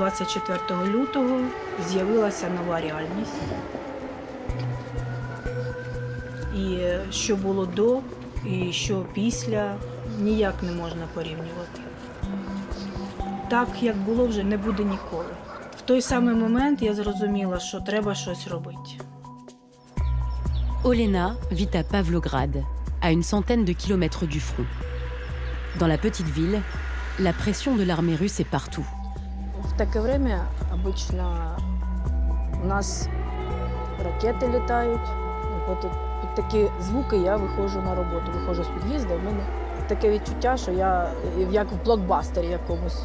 24 лютого з'явилася нова реальність. І що було до, і що після, ніяк не можна порівнювати. Так, як було, вже не буде ніколи. В той самий момент я зрозуміла, що треба щось робити. Olena vit à Pavlograd, à une centaine de kilomètres du front. Dans la petite ville, la pression de l'armée russe est partout. В таке время обично у нас ракети літають. Під такі звуки я виходжу на роботу, виходжу з під'їзду, в мене таке відчуття, що я як в блокбастері якомусь.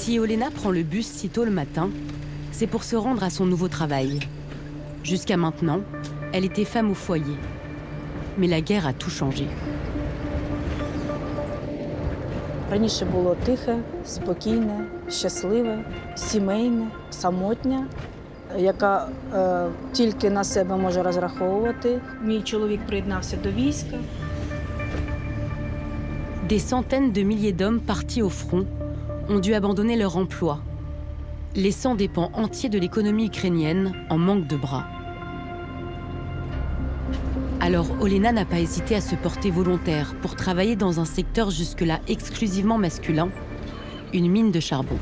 Si Olena prend le bus si tôt le matin, c'est pour se rendre à son nouveau travail. Jusqu'à maintenant, elle était femme au foyer. Mais la guerre a tout changé. Раніше було тихе, спокійне, щасливе, сімейне, самотня, яка тільки на себе може розраховувати. Мій чоловік приєднався до війська. Des centaines de milliers d'hommes partis au front ont dû abandonner leur emploi, laissant des pans entiers de l'économie ukrainienne en manque de bras. Alors Olena n'a pas hésité à se porter volontaire pour travailler dans un secteur jusque-là exclusivement masculin, une mine de charbon.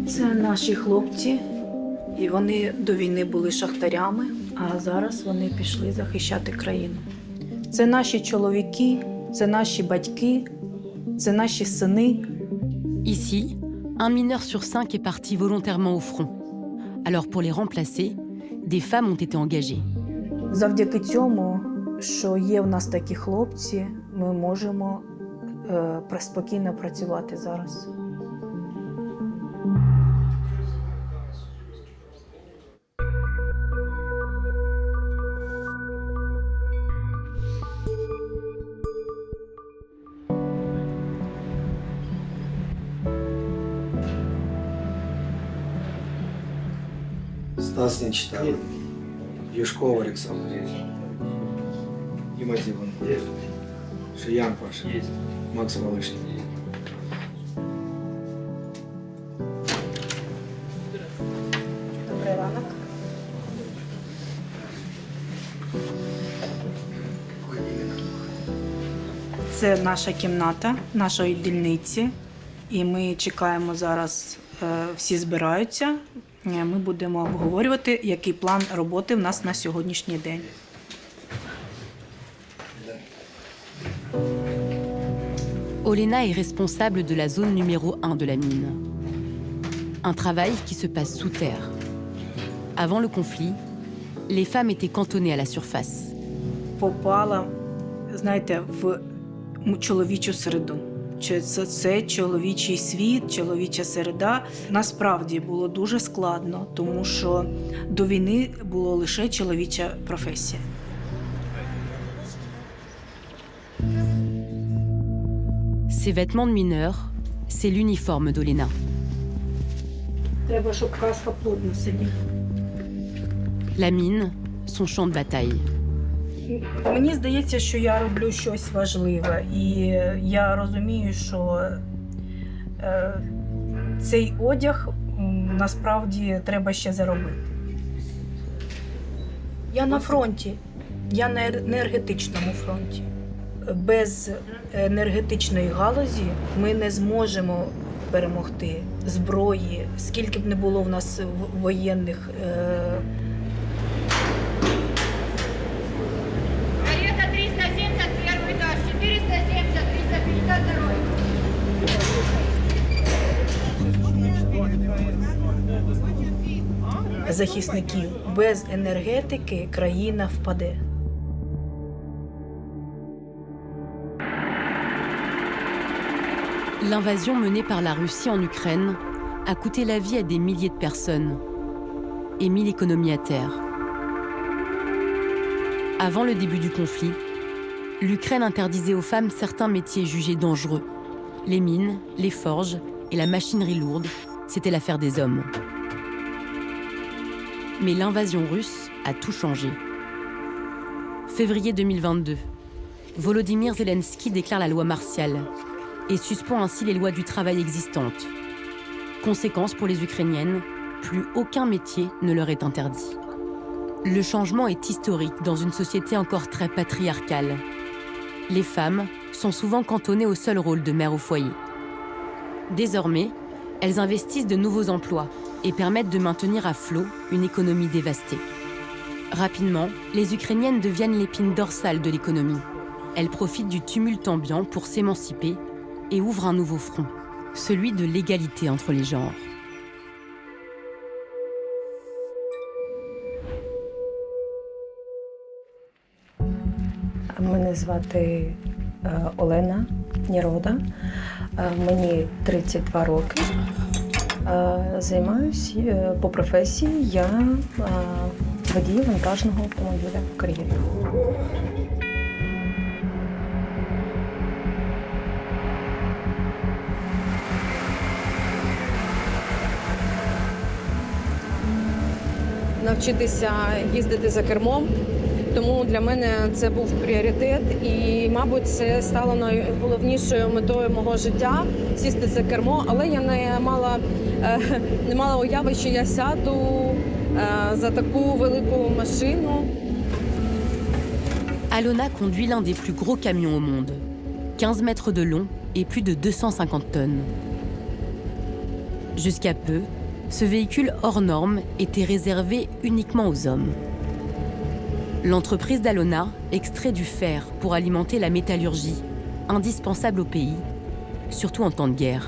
Це наші хлопці, і вони до війни були шахтарями, а зараз вони пішли захищати країну. Це наші чоловіки, це наші батьки, це наші сини. Ici, un mineur sur 5 est parti volontairement au front. Alors pour les remplacer, des femmes ont été engagées. Завдяки цьому, що є в нас такі хлопці, ми можемо спокійно працювати зараз. Стас не читал. Юшков Александр. Дима Зиван. Шиян Паша. Макс Малышкин. Добрий ранок. Це наша кімната, нашої дільниці. І ми чекаємо зараз, всі збираються. Ми будемо обговорювати, який план роботи в нас на сьогоднішній день. Olena est responsable de la zone numéro 1 de la mine. Un travail qui se passe sous terre. Avant le conflit, les femmes étaient cantonnées à la surface. Попала, знаєте, в чоловічу середу. Це чоловічий світ, чоловіча середа. Насправді було дуже складно, тому що до війни була лише чоловіча професія. Ces vêtements de mineur, c'est l'uniforme d'Olena. Треба, щоб каска плотно сиділа. La mine, son champ de bataille. Мені здається, що я роблю щось важливе, і я розумію, що цей одяг насправді треба ще заробити. Я на фронті, я на енергетичному фронті. Без енергетичної галузі ми не зможемо перемогти. Зброї, скільки б не було в нас воєнних. Карета 371 этаж, 470, 352. Захисників. Без енергетики країна впаде. L'invasion menée par la Russie en Ukraine a coûté la vie à des milliers de personnes et mis l'économie à terre. Avant le début du conflit, l'Ukraine interdisait aux femmes certains métiers jugés dangereux. Les mines, les forges et la machinerie lourde, c'était l'affaire des hommes. Mais l'invasion russe a tout changé. Février 2022, Volodymyr Zelensky déclare la loi martiale et suspend ainsi les lois du travail existantes. Conséquence pour les Ukrainiennes, plus aucun métier ne leur est interdit. Le changement est historique dans une société encore très patriarcale. Les femmes sont souvent cantonnées au seul rôle de mère au foyer. Désormais, elles investissent de nouveaux emplois et permettent de maintenir à flot une économie dévastée. Rapidement, les Ukrainiennes deviennent l'épine dorsale de l'économie. Elles profitent du tumulte ambiant pour s'émanciper et ouvrent un nouveau front, celui de l'égalité entre les genres. Мене звати Олена Нірода, мені 32 роки. Займаюся по професії, я водій вантажного автомобіля «Кар'єр». Навчитися їздити за кермом. Тому для мене це був пріоритет і, мабуть, це стало найголовнішою метою мого життя – сісти за кермо. Але я не мала уяви, що я сяду за таку велику машину. Alona conduit l'un des plus gros camions au monde, 15 mètres de long et plus de 250 tonnes. Jusqu'à peu, ce véhicule hors norme était réservé uniquement aux hommes. L'entreprise d'Alona extrait du fer pour alimenter la métallurgie, indispensable au pays, surtout en temps de guerre.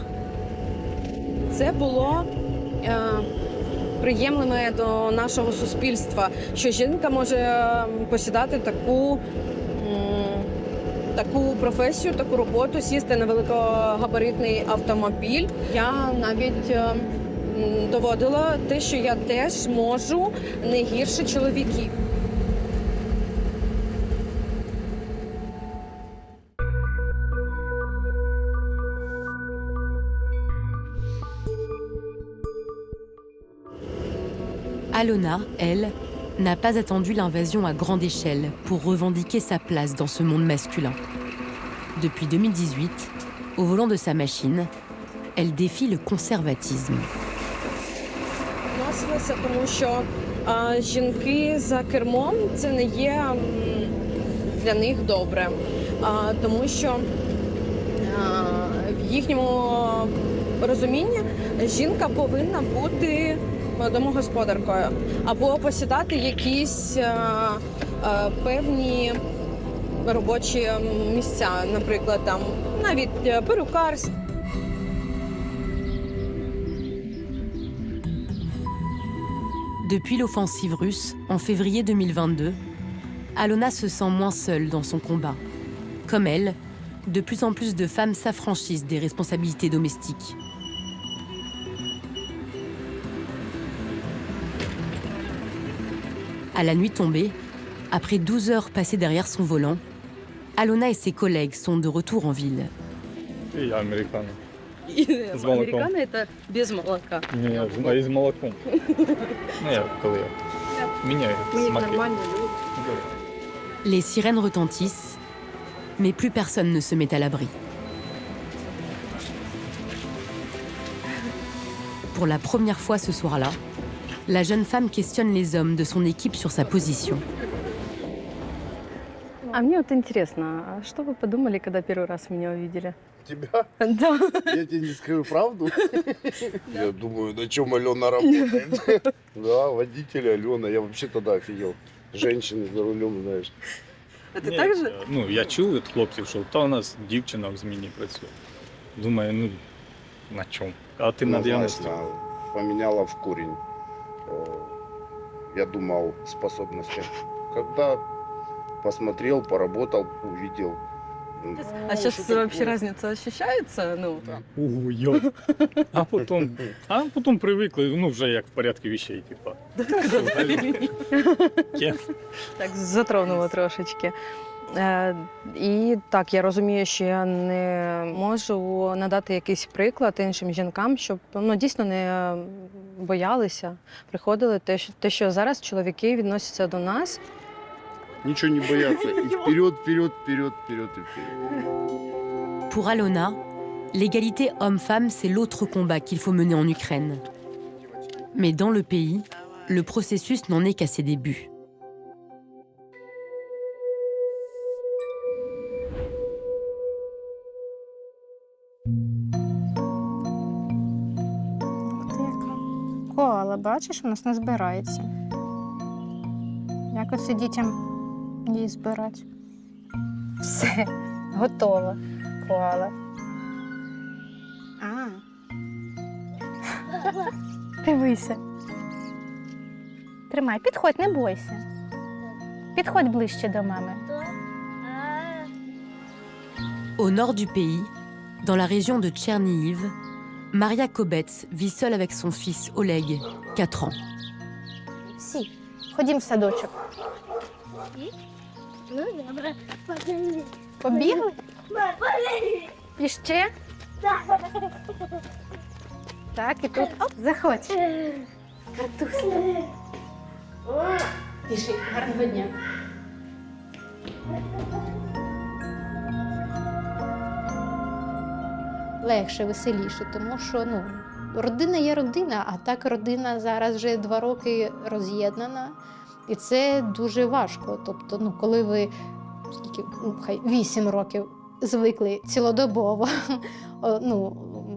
Це було приємлиме до нашого суспільства, що жінка може посідати таку професію, таку роботу, сісти на великогабаритний автомобіль. Я навіть доводила те, що я теж можу не гірше чоловіків. Alona, elle, n'a pas attendu l'invasion à grande échelle pour revendiquer sa place dans ce monde masculin. Depuis 2018, au volant de sa machine, elle défie le conservatisme. Відносилася, тому що жінки за кермом – це не є для них добре. Тому що в їхньому розумінні жінка повинна бути домогосподаркою або посідати якісь певні робочі місця, наприклад, там навіть перукарство. Depuis l'offensive russe, en février 2022, Alona se sent moins seule dans son combat. Comme elle, de plus en plus de femmes s'affranchissent des responsabilités domestiques. À la nuit tombée, après 12 heures passées derrière son volant, Alona et ses collègues sont de retour en ville. И американо. З молоком. Американо це без молока. Ні, з молоком. Ну, я коли міняю смаки. Les sirènes retentissent, mais plus personne ne se met à l'abri. Pour la première fois ce soir-là, la jeune femme questionne les hommes de son équipe sur sa position. А мне вот интересно, а что вы подумали, когда первый раз меня увидели? Тебя? Да. Я тебе не скажу правду. Я думаю, на чем Алена работает. Да, водитель Алена. Я вообще тогда офигел. Женщины за рулем, знаешь. А ты так же? Ну, я чув від хлопців, що та у нас дівчина в зміні працює. Думаю, ну, на чому? А ти на 90. Однозначно, поменяла в корень. Я думал, способности. Когда посмотрел, поработал, увидел А сейчас вообще разница ощущается? Ну, Ого, як? А потім привикли, ну вже як в порядку вещей, типа. так затронуло трошечки. І так, я розумію, що я не можу надати якийсь приклад іншим жінкам, щоб дійсно не боялися, приходили. Те, що зараз чоловіки відносяться до нас. Ничего не бояться. И вперед, вперед, вперед, вперед и вперед. Pour Alona, l'égalité homme-femme, c'est l'autre combat qu'il faut mener en Ukraine. Mais dans le pays, le processus n'en est qu'à ses débuts. Ти яка? Коала, бачиш, у нас не збирається. Як оце дітям її збирати? Все, готово. Коала. А. Дивися. Тримай, підходь, не бойся. Підходь ближче до мами. Au nord du pays, dans la région de Tchernihiv, Maria Kobets vit seule avec son fils Oleg, 4 ans. Всі, ходім в садочок. Ну, добре, погнали. Побігли? І ще? Так, і тут. Оп, заходь. Картусь. Пішли, гарного дня. Легше, веселіше, тому що родина є родина, а так родина зараз вже 2 роки роз'єднана. І це дуже важко. Тобто, коли ви хай 8 років звикли цілодобово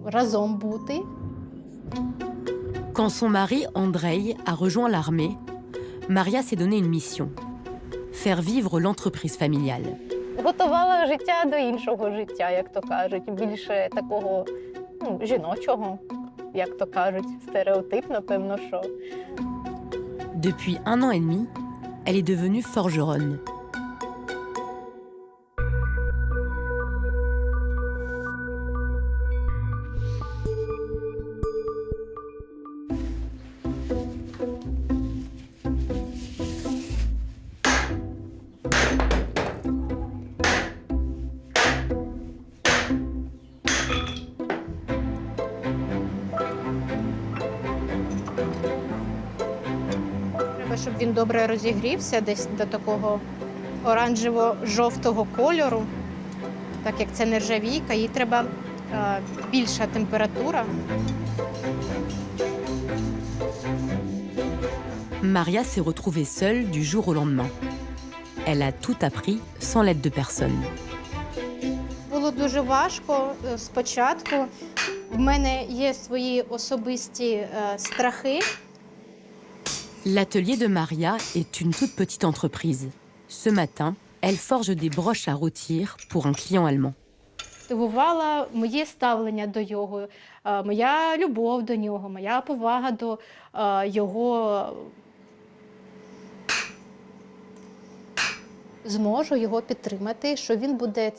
разом бути. Quand son mari, Andrei, a rejoint l'armée, Maria s'est donné une mission, faire vivre l'entreprise familiale. Готувала життя до іншого життя, як то кажуть, більше такого жіночого, як то кажуть, стереотипно, певно, що. Depuis 1 an et demi, elle est devenue forgeronne. Треба, щоб він добре розігрівся десь до такого оранжево-жовтого кольору, так як це нержавійка, їй треба більша температура. Maria s'est retrouvée seule du jour au lendemain. Elle a tout appris sans l'aide de personne. Було дуже важко спочатку. В мене є свої особисті страхи. L'atelier de Maria est une toute petite entreprise. Ce matin, elle forge des broches à rôtir pour un client allemand. Дивувало моє ставлення до його, моя любов до нього, моя повага до його. Зможу його підтримати, що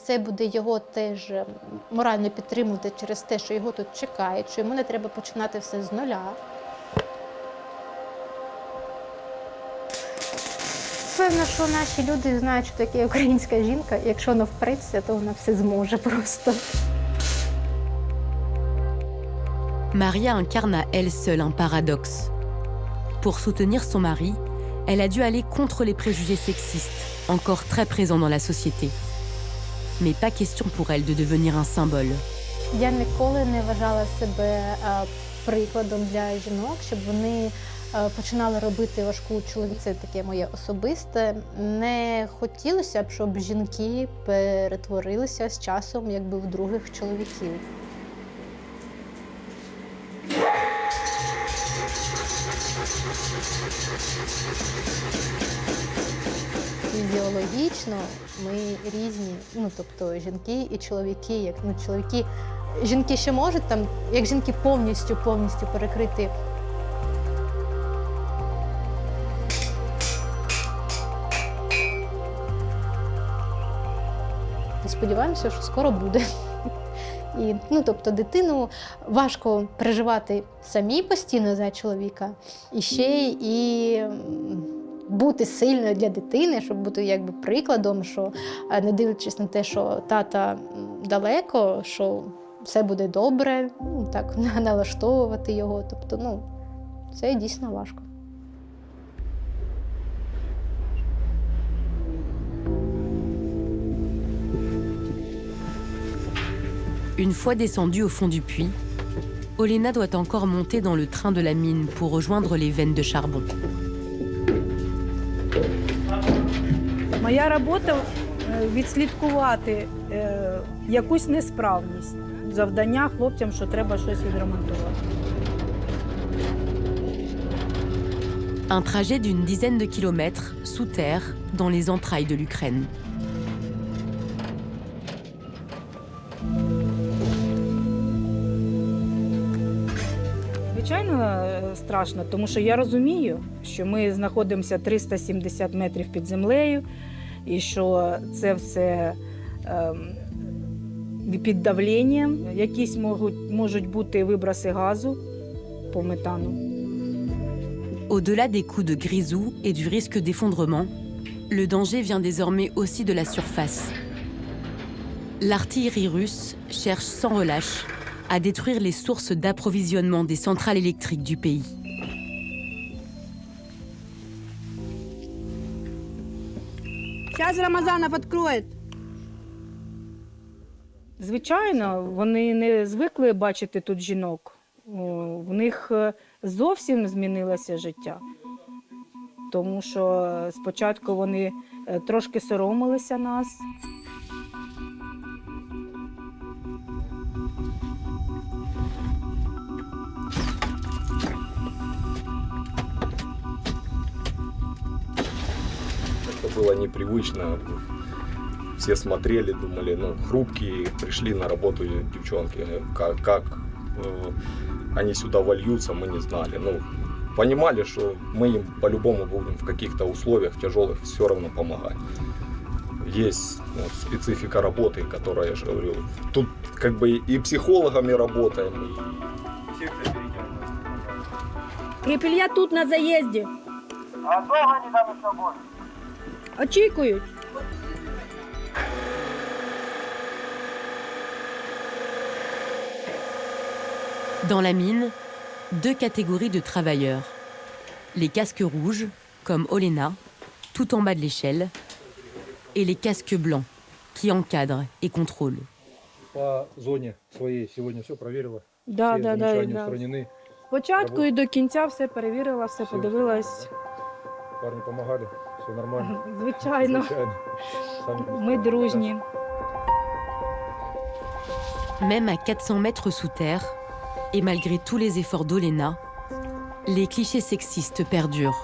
це буде його теж морально підтримувати через те, що його тут чекають, що йому не треба починати все з нуля. Певно, що наші люди знають, що таке українська жінка, якщо вона впреться, то вона все зможе просто. Maria incarne à elle seule un paradoxe. Pour soutenir son mari, elle a dû aller contre les préjugés sexistes, encore très présents dans la société. Mais pas question pour elle de devenir un symbole. Я ніколи не вважала себе прикладом для жінок, щоб вони починали робити важку чоловіку. Це таке моє особисте. Не хотілося б, щоб жінки перетворилися з часом якби в других чоловіків. Фізіологічно ми різні, тобто жінки і чоловіки. Як жінки ще можуть як жінки повністю перекрити. сподіваємося, що скоро буде. І, тобто дитину важко переживати самі постійно за чоловіка, і ще і бути сильною для дитини, щоб бути якби прикладом, що не дивлячись на те, що тата далеко, що все буде добре, так налаштовувати його. Тобто, це дійсно важко. Une fois descendue au fond du puits, Olena doit encore monter dans le train de la mine pour rejoindre les veines de charbon. Моя робота відслідкувати якусь несправність. Завдання хлопцям, що треба щось відремонтувати. Un trajet d'une dizaine de kilomètres sous terre dans les entrailles de l'Ukraine. Звичайно, страшно, тому що я розумію, що ми знаходимося 370 метрів під землею, і що це все під давленням. Якісь можуть бути виброси газу по метану. Au-delà des coups de grisou et du risque d'effondrement, le danger vient désormais aussi de la surface. L'artillerie russe cherche sans relâche à détruire les sources d'approvisionnement des centrales électriques du pays. Зараз Рамазанов відкриє. Звичайно, вони не звикли бачити тут жінок. В них зовсім змінилося життя. Тому що спочатку вони трошки соромилися нас. Это было непривычно. Все смотрели, думали, хрупкие, пришли на работу девчонки. Как они сюда вольются, мы не знали. Понимали, что мы им по-любому будем в каких-то условиях тяжелых все равно помогать. Есть специфика работы, которая, я же говорю, тут как бы и психологами работаем, и Кріпілья тут на заїзді. А довго не дали з собою? Очікують. Dans la mine, deux catégories de travailleurs. Les casques rouges, comme Olena, tout en bas de l'échelle, et les casques blancs, qui encadrent et contrôlent. По зоне своей сегодня все проверила. Да, все да, замечания да. устранены. Спочатку і до кінця все перевірила, все подивилась. Парни помогали, все нормально. Звичайно, Звичайно. Сами ми дружні. Même à 400 mètres sous terre, et malgré tous les efforts d'Olena, les clichés sexistes perdurent.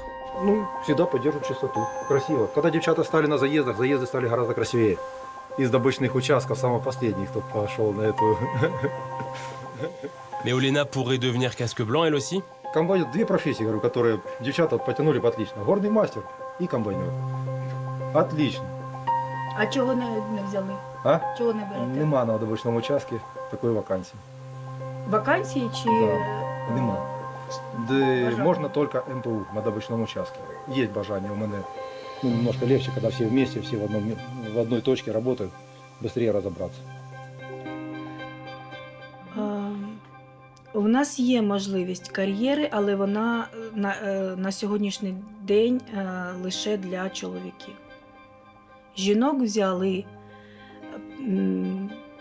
Всегда поддерживают чистоту. Красиво. Когда девчата стали на заездах, заезды стали гораздо красивее. Из добычных участков, самых последних, кто пошел на эту... Mais Olena pourrait devenir casque blanc, elle aussi? Комбайнер, две профессии, говорю, которые девчата потянули бы отлично. Горный мастер и комбайнер. Отлично. А чого не взяли? А? Чого не берете? Нема на добычном участке такой вакансии. Вакансії чи Да. Нема. Можно только МПУ на добычном участке. Есть бажание у меня. Немножко легче, когда все вместе, все в одной точке работают, быстрее разобраться. У нас є можливість кар'єри, але вона на сьогоднішній день лише для чоловіків. Жінок взяли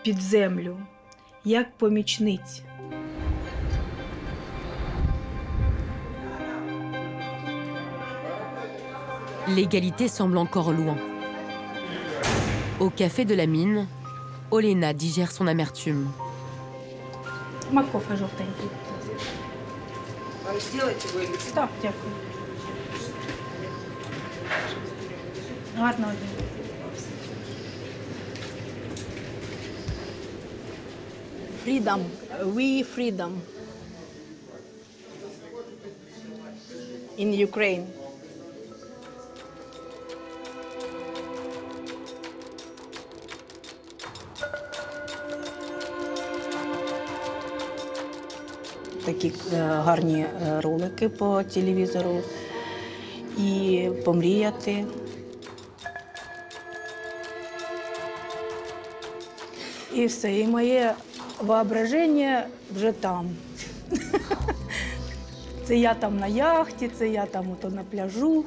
під землю як помічниць. L'égalité semble encore loin. Au café de la mine, Olena digère son amertume. Макофе жовтенький. Так, дякую. Гарного дня. Freedom. We freedom. In Ukraine. такі гарні ролики по телевізору і помріяти. І все, і моє воображення вже там. Це я там на яхті, це я там ото на пляжу.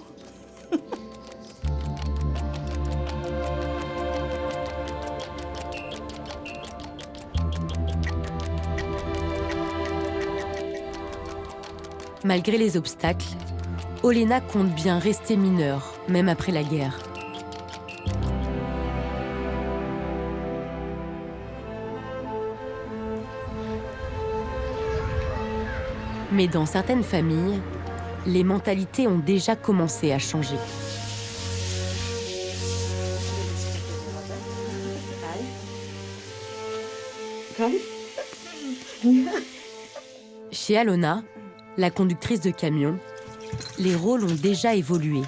Malgré les obstacles, Olena compte bien rester mineure, même après la guerre. Mais dans certaines familles, les mentalités ont déjà commencé à changer. Chez Alona, la conductrice de camion, les rôles ont déjà évolué.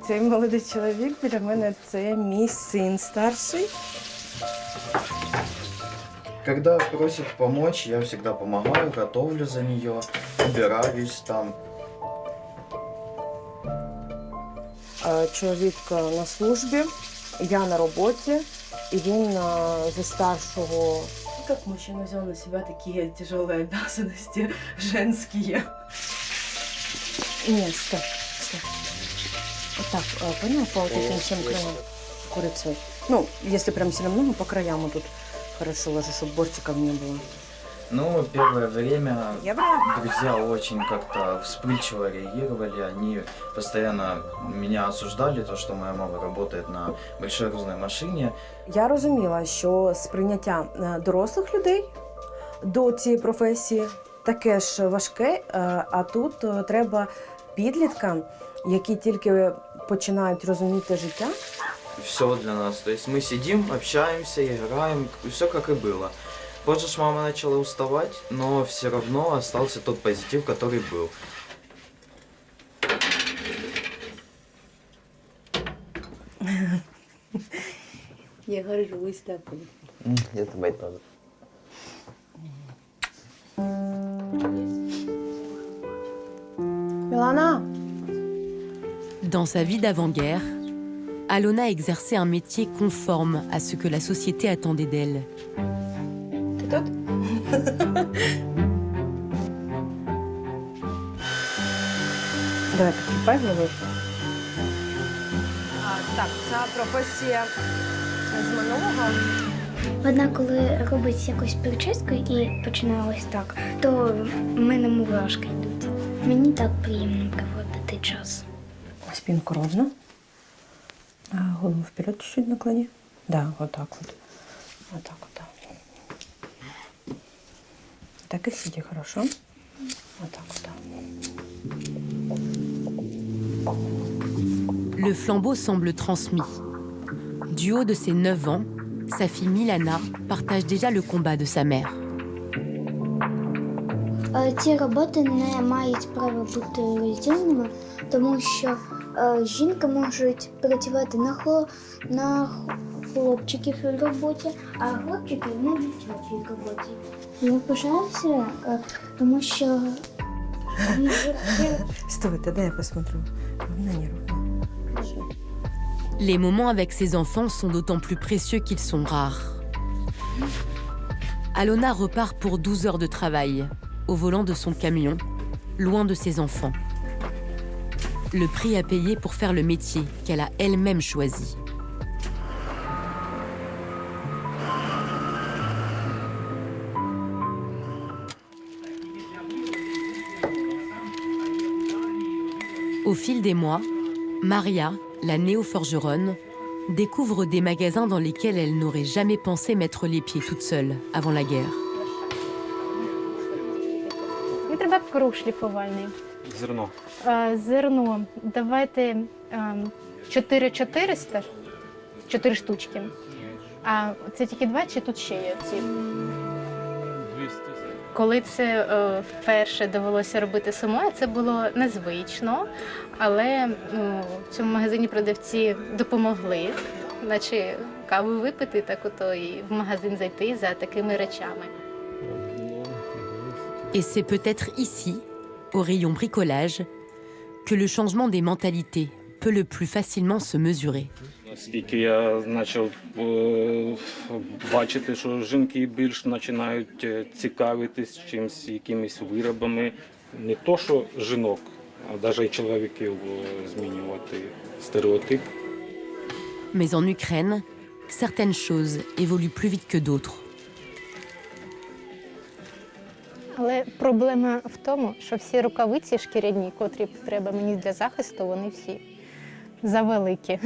Цей молодий чоловік біля мене – це мій син старший. Когда просят помочь, я всегда помогаю, готовлю за нее, убираюсь там. Чоловік на службі, я на роботі, і він за старшого. Как мужчина взял на себя такие тяжелые обязанности женские? Нет, стоп. Вот так, понял, по вот этим всем краям курицей. Ну, если прям сильно много, по краям вот тут хорошо ложу, чтобы бортиков не было. Ну, первое время друзья очень как-то вспыльчиво реагировали. Они постоянно меня осуждали, то, что моя мама работает на большой грузной машине. Я розуміла, що сприйняття дорослих людей до цієї професії таке ж важке, а тут треба підліткам, які тільки починають розуміти життя. Все для нас. То есть мы сидим, общаемся, играем, все как и было. Позже ж мама начала уставать, но все равно остался тот позитив, который был. Я горжусь тобой. Я тобой тоже. Милана! Dans sa vie d'avant-guerre, Alona exerçait un métier conforme à ce que la société attendait d'elle. Ти тут? Давай потріпай головою. Так, ця професія з минулого. Вона, коли робить якусь прическу і починає ось так, то в мене мурашки йдуть. Мені так приємно проводити час. Спинку ровно. Голову вперед чуть-чуть наклони. Да, вот так вот. Вот так вот, да. Так и сиди, хорошо? Вот так вот, да. Le flambeau semble transmis. Du haut de ses 9 ans, sa fille Milana partage déjà le combat de sa mère. Ці роботи не мають права бути розділеними, тому що жінки можуть працювати на хлопчиків роботі, а хлопчики на дівчачій роботі. Я пишаюся, тому що... Стой, тогда я посмотрю. Ровно, не ровно. Les moments avec ses enfants sont d'autant plus précieux qu'ils sont rares. Alona repart pour 12 heures de travail, au volant de son camion, loin de ses enfants. Le prix à payer pour faire le métier qu'elle a elle-même choisi. Au fil des mois, Maria, la néo-forgeronne, découvre des magasins dans lesquels elle n'aurait jamais pensé mettre les pieds toute seule avant la guerre. Мені треба круг шліфувальний. Зерно. Зерно. Давайте 400, 4 штучки. А це тільки 2 чи тут ще є ці? 200. Коли це вперше довелося робити самою, це було незвично, але в цьому магазині продавці допомогли, наче каву випити, так ото і в магазин зайти за такими речами. Et c'est peut-être ici, au rayon bricolage, que le changement des mentalités peut le plus facilement se mesurer. Оскільки я почав бачити, що жінки більш починають цікавитись чимось, якимись виробами, не то що жінок, а навіть і чоловіків змінювати стереотип. Mais en Ukraine, certaines choses évoluent plus vite que d'autres. Але проблема в тому, що всі рукавиці шкіряні, котрі треба мені для захисту, вони всі завеликі,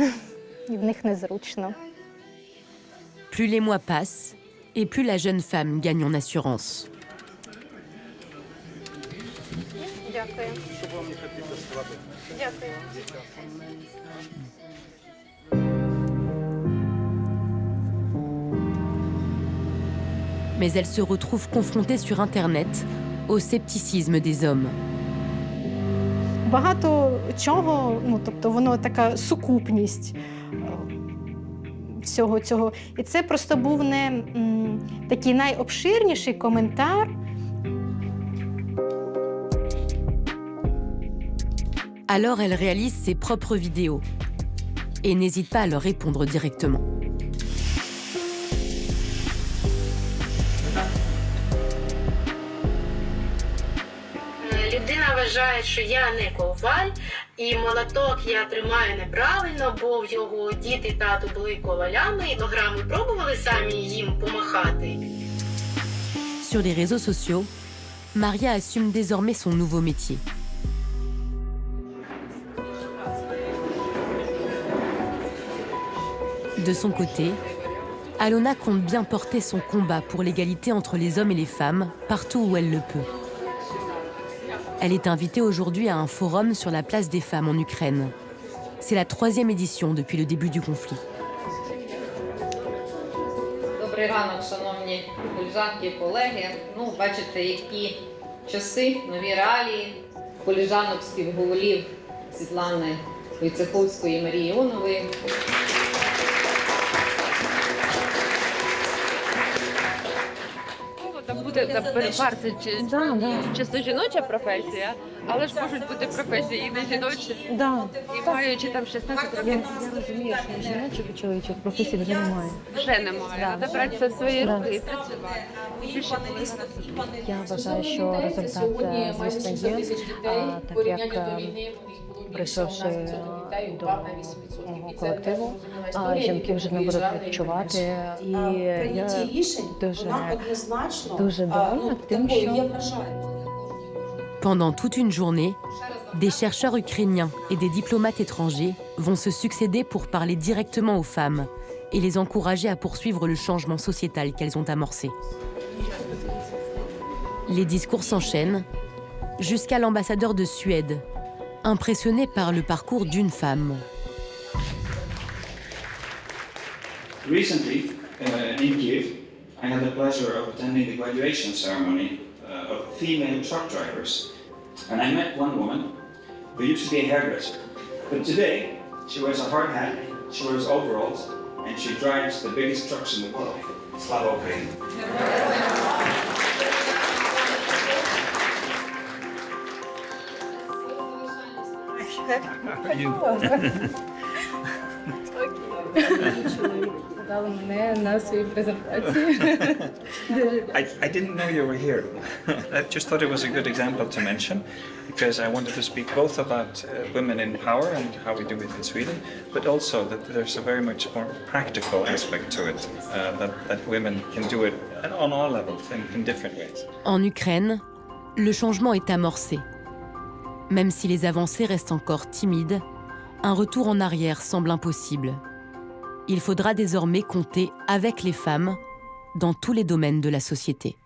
і в них незручно. Plus les mois passent, et plus la jeune femme gagne en assurance. Дякую. Дякую. Mais elle se retrouve confrontée sur Internet au scepticisme des hommes. Багато чого, тобто воно така сукупність всього цього. І це просто був не такий найобширніший коментар. Alors elle réalise ses propres vidéos et n'hésite pas à leur répondre directement. Людина вважає, що я не коваль, і молоток я тримаю неправильно, бо в його дід і тато були ковалями, і програми пробували самі їм помахати. Sur les réseaux sociaux, Maria assume désormais son nouveau métier. De son côté, Alona compte bien porter son combat pour l'égalité entre les hommes et les femmes, partout où elle le peut. Elle est invitée aujourd'hui à un forum sur la place des femmes en Ukraine. C'est la 3e édition depuis le début du conflit. Добрий ранок, шановні колежанки і колеги. Бачите, які часи, нові реалії. Колежанок співголів Світлани Войцеховської і Марії Іонової. Буде чисто жіноча професія, але ж можуть бути професії і не жіночі. І маючи там 16 років. Я розумію, що жіночих і чоловічих професій вже немає. Вже немає. Треба брати все в свої руки і працювати. Я вважаю, що результат, звісно, є, так як прийшовши до мого колективу, жінки вже не будуть відчувати. І я дуже довольна тим, що... Pendant toute une journée, des chercheurs ukrainiens et des diplomates étrangers vont se succéder pour parler directement aux femmes et les encourager à poursuivre le changement sociétal qu'elles ont amorcé. Les discours s'enchaînent jusqu'à l'ambassadeur de Suède, impressionné par le parcours d'une femme. Recently, in Kiev, I had the pleasure of attending the graduation ceremony of female truck drivers. And I met one woman who used to be a hairdresser. But today, she wears a hard hat, she wears overalls, and she drives the biggest trucks in the world. Slava Ukraini. I didn't know you were here. I just thought it was a good example to mention because I wanted to speak both about women in power and how we do it in Sweden, but also that there's a very much more practical aspect to it, that women can do it on all levels in different ways. En Ukraine, le changement est amorcé. Même si les avancées restent encore timides, un retour en arrière semble impossible. Il faudra désormais compter avec les femmes dans tous les domaines de la société.